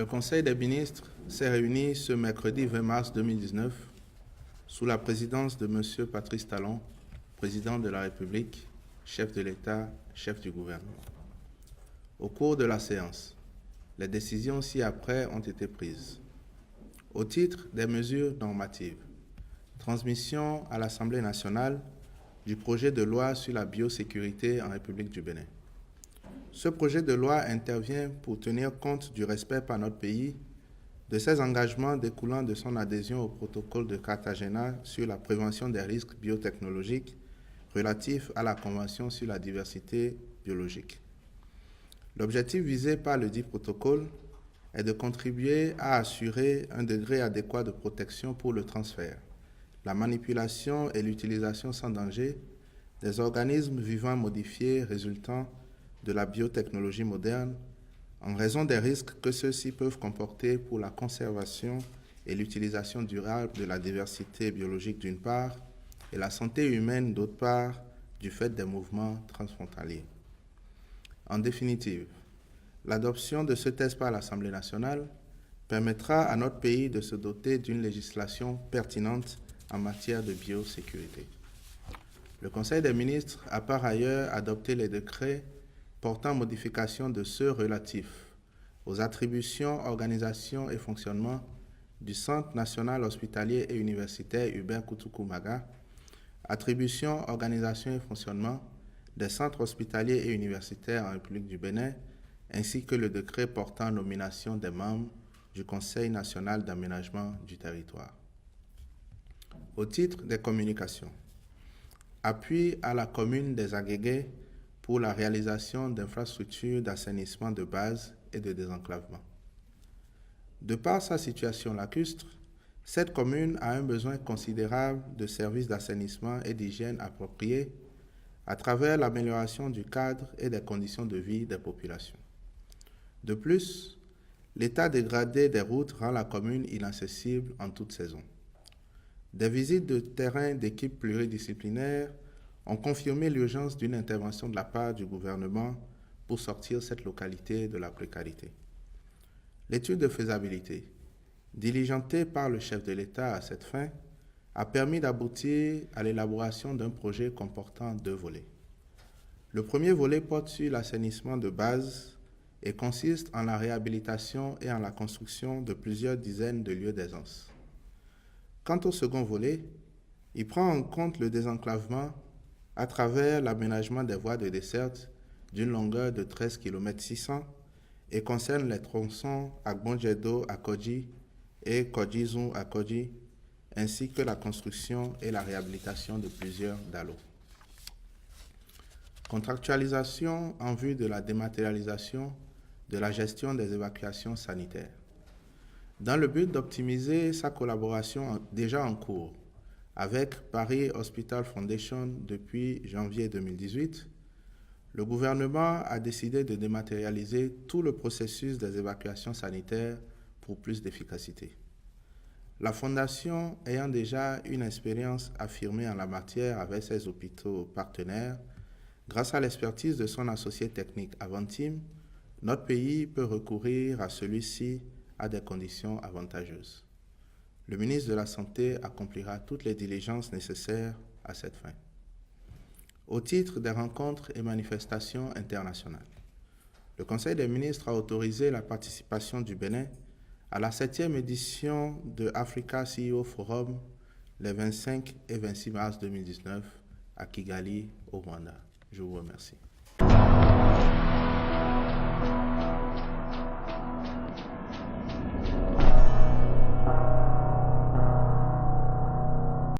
Le Conseil des ministres s'est réuni ce mercredi 20 mars 2019 sous la présidence de M. Patrice Talon, président de la République, chef de l'État, chef du gouvernement. Au cours de la séance, les décisions ci-après ont été prises. Au titre des mesures normatives, transmission à l'Assemblée nationale du projet de loi sur la biosécurité en République du Bénin. Ce projet de loi intervient pour tenir compte du respect par notre pays de ses engagements découlant de son adhésion au protocole de Cartagena sur la prévention des risques biotechnologiques relatifs à la Convention sur la diversité biologique. L'objectif visé par le dit protocole est de contribuer à assurer un degré adéquat de protection pour le transfert, la manipulation et l'utilisation sans danger des organismes vivants modifiés résultant de la biotechnologie moderne en raison des risques que ceux-ci peuvent comporter pour la conservation et l'utilisation durable de la diversité biologique d'une part et la santé humaine d'autre part du fait des mouvements transfrontaliers. En définitive, l'adoption de ce texte par l'Assemblée nationale permettra à notre pays de se doter d'une législation pertinente en matière de biosécurité. Le Conseil des ministres a par ailleurs adopté les décrets portant modification de ceux relatifs aux attributions, organisation et fonctionnement du Centre national hospitalier et universitaire Hubert Koutoukou-Maga, attribution, organisation et fonctionnement des centres hospitaliers et universitaires en République du Bénin, ainsi que le décret portant nomination des membres du Conseil national d'aménagement du territoire. Au titre des communications, appui à la commune des Aguégués pour la réalisation d'infrastructures d'assainissement de base et de désenclavement. De par sa situation lacustre, cette commune a un besoin considérable de services d'assainissement et d'hygiène appropriés à travers l'amélioration du cadre et des conditions de vie des populations. De plus, l'état dégradé des routes rend la commune inaccessible en toute saison. Des visites de terrain d'équipes pluridisciplinaires ont confirmé l'urgence d'une intervention de la part du gouvernement pour sortir cette localité de la précarité. L'étude de faisabilité, diligentée par le chef de l'État à cette fin, a permis d'aboutir à l'élaboration d'un projet comportant 2 volets. Le premier volet porte sur l'assainissement de base et consiste en la réhabilitation et en la construction de plusieurs dizaines de lieux d'aisance. Quant au second volet, il prend en compte le désenclavement à travers l'aménagement des voies de desserte d'une longueur de 13 km 600 et concerne les tronçons Agbonjedo à Kodji et Kodjizou à Kodji, ainsi que la construction et la réhabilitation de plusieurs dallos. Contractualisation en vue de la dématérialisation de la gestion des évacuations sanitaires. Dans le but d'optimiser sa collaboration déjà en cours avec Paris Hospital Foundation depuis janvier 2018, le gouvernement a décidé de dématérialiser tout le processus des évacuations sanitaires pour plus d'efficacité. La Fondation, ayant déjà une expérience affirmée en la matière avec ses hôpitaux partenaires, grâce à l'expertise de son associé technique Avantim, notre pays peut recourir à celui-ci à des conditions avantageuses. Le ministre de la Santé accomplira toutes les diligences nécessaires à cette fin. Au titre des rencontres et manifestations internationales, le Conseil des ministres a autorisé la participation du Bénin à la 7e édition de Africa CEO Forum les 25 et 26 mars 2019 à Kigali, au Rwanda. Je vous remercie.